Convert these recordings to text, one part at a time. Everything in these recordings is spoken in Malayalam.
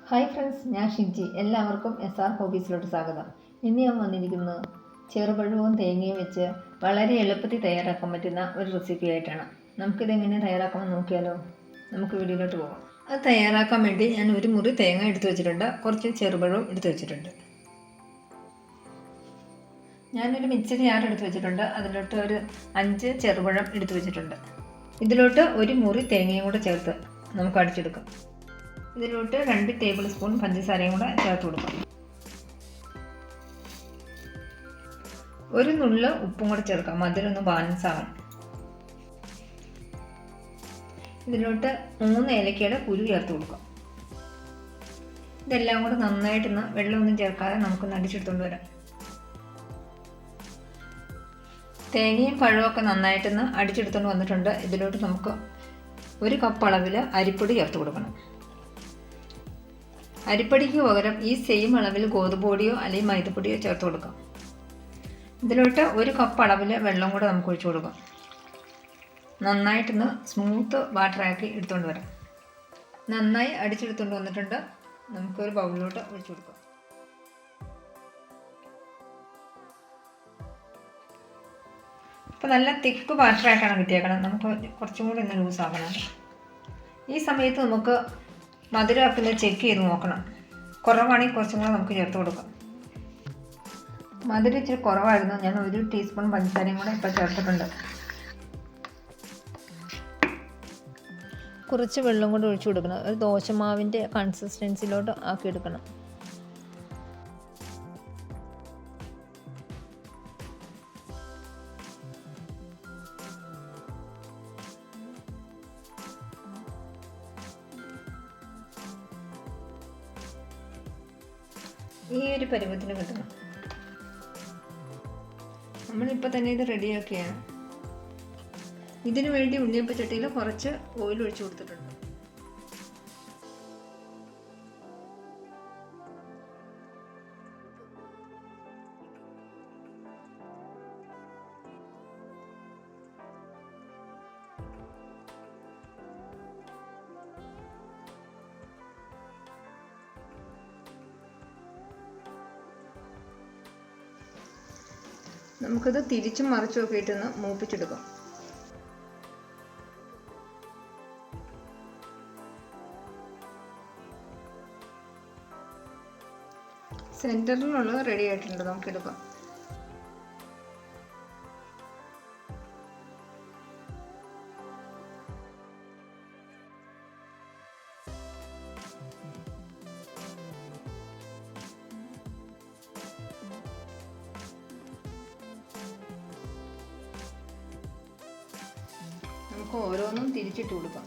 ഹായ് ഫ്രണ്ട്സ്, ഞാൻ ഷിജി. എല്ലാവർക്കും SR ഹോബീസിലോട്ട് സ്വാഗതം. ഇന്ന് ഞാൻ വന്നിരിക്കുന്നത് ചെറുപഴവും തേങ്ങയും വെച്ച് വളരെ എളുപ്പത്തിൽ തയ്യാറാക്കാൻ പറ്റുന്ന ഒരു റെസിപ്പി ആയിട്ടാണ്. നമുക്കിതെങ്ങനെ തയ്യാറാക്കാമെന്ന് നോക്കിയാലോ? നമുക്ക് വീഡിയോയിലോട്ട് പോകാം. അത് തയ്യാറാക്കാൻ വേണ്ടി ഞാൻ ഒരു മുറി തേങ്ങ എടുത്തു വെച്ചിട്ടുണ്ട്, കുറച്ച് ചെറുപഴവും എടുത്തു വെച്ചിട്ടുണ്ട്. ഞാനൊരു മിക്സി ജാർ എടുത്ത് വെച്ചിട്ടുണ്ട്, അതിലോട്ട് ഒരു 5 ചെറുപഴം എടുത്തു വെച്ചിട്ടുണ്ട്. ഇതിലോട്ട് ഒരു മുറി തേങ്ങയും കൂടെ ചേർത്ത് നമുക്ക് അടിച്ചെടുക്കാം. ഇതിലോട്ട് 2 ടേബിൾ സ്പൂൺ പഞ്ചസാരയും കൂടെ ചേർത്ത് കൊടുക്കാം. ഒരു നുള്ള് ഉപ്പും കൂടെ ചേർക്കാം, മധുരം ഒന്ന് ബാലൻസ് ആകാൻ. ഇതിലോട്ട് 3 ഏലക്കയുടെ കുരു ചേർത്ത് കൊടുക്കാം. ഇതെല്ലാം കൂടെ നന്നായിട്ടൊന്ന് വെള്ളമൊന്നും ചേർക്കാതെ നമുക്കൊന്ന് അടിച്ചെടുത്തുകൊണ്ട് വരാം. തേങ്ങയും പഴമൊക്കെ നന്നായിട്ടൊന്ന് അടിച്ചെടുത്തുകൊണ്ട് വന്നിട്ടുണ്ട്. ഇതിലോട്ട് നമുക്ക് 1 കപ്പ് അളവിൽ അരിപ്പൊടി ചേർത്ത് കൊടുക്കണം. അരിപ്പൊടിക്ക് പകരം ഈ സെയിം അളവിൽ ഗോതമ്പ് പൊടിയോ അല്ലെങ്കിൽ മൈദപ്പൊടിയോ ചേർത്ത് കൊടുക്കാം. ഇതിലോട്ട് 1 കപ്പ് അളവിൽ വെള്ളം കൂടെ നമുക്ക് ഒഴിച്ചു കൊടുക്കാം. നന്നായിട്ടൊന്ന് സ്മൂത്ത് വാട്ടറാക്കി എടുത്തുകൊണ്ട് വരാം. നന്നായി അടിച്ചെടുത്തുകൊണ്ട് വന്നിട്ടുണ്ട്. നമുക്കൊരു ബൗളിലോട്ട് ഒഴിച്ചു കൊടുക്കാം. ഇപ്പോൾ നല്ല തിക്ക് വാട്ടറായിട്ടാണ് കിട്ടിയേക്കണം. നമുക്ക് കുറച്ചും കൂടി ഒന്ന് ലൂസാക്കണം. ഈ സമയത്ത് നമുക്ക് മധുരമൊക്കെ ചെക്ക് ചെയ്ത് നോക്കണം. കുറവാണെങ്കിൽ കുറച്ചും കൂടെ നമുക്ക് ചേർത്ത് കൊടുക്കാം. മധുരം ഇച്ചിരി കുറവായിരുന്നു, ഞാൻ 1 ടീസ്പൂൺ പഞ്ചസാരയും കൂടെ ഇപ്പോൾ ചേർത്തിട്ടുണ്ട്. കുറച്ച് വെള്ളം കൂടെ ഒഴിച്ചു കൊടുക്കണം. ഒരു ദോശമാവിൻ്റെ കൺസിസ്റ്റൻസിലോട്ട് ആക്കിയെടുക്കണം. ഈ ഒരു പരുവത്തിന് കിട്ടണം. നമ്മളിപ്പോൾ തന്നെ ഇത് റെഡിയാക്കിയാണ്. ഇതിനു വേണ്ടി ഉണ്ണിയപ്പച്ചട്ടിയിൽ കുറച്ച് ഓയിൽ ഒഴിച്ചു കൊടുത്തിട്ടുണ്ട്. നമുക്കിത് തിരിച്ചും മറിച്ചും ഒക്കെ ഇട്ടൊന്ന് മൂപ്പിച്ചെടുക്കാം. സെൻറ്ററിലുള്ളത് റെഡി ആയിട്ടുണ്ട്, നമുക്കെടുക്കാം. നമുക്ക് ഓരോന്നും തിരിച്ചിട്ട് കൊടുക്കാം.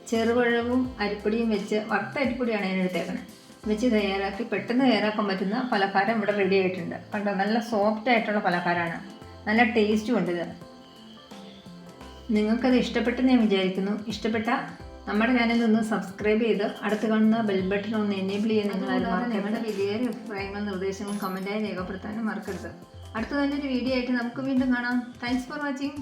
ചെറുപഴവും അരിപ്പൊടിയും വെച്ച്, വറുത്ത അരിപ്പൊടിയാണ് ഞാൻ എടുത്തേക്കണേ, വെച്ച് തയ്യാറാക്കി പെട്ടെന്ന് തയ്യാറാക്കാൻ പറ്റുന്ന പലഹാരം ഇവിടെ റെഡി ആയിട്ടുണ്ട്. കണ്ടോ, നല്ല സോഫ്റ്റ് ആയിട്ടുള്ള പലഹാരമാണ്, നല്ല ടേസ്റ്റും ഉണ്ട് ഇത്. നിങ്ങൾക്കത് ഇഷ്ടപ്പെട്ടെന്ന് ഞാൻ വിചാരിക്കുന്നു. ഇഷ്ടപ്പെട്ട നമ്മുടെ ചാനൽ ഒന്ന് സബ്സ്ക്രൈബ് ചെയ്ത് അടുത്ത് കാണുന്ന ബെൽ ബട്ടൺ ഒന്ന് എനേബിൾ ചെയ്യാൻ നിങ്ങളുടെ വലിയ അഭിപ്രായങ്ങളും നിർദ്ദേശങ്ങളും കമൻറ്റായി രേഖപ്പെടുത്താനും മറക്കരുത്. അടുത്ത നല്ലൊരു വീഡിയോ ആയിട്ട് നമുക്ക് വീണ്ടും കാണാം. Thanks for watching.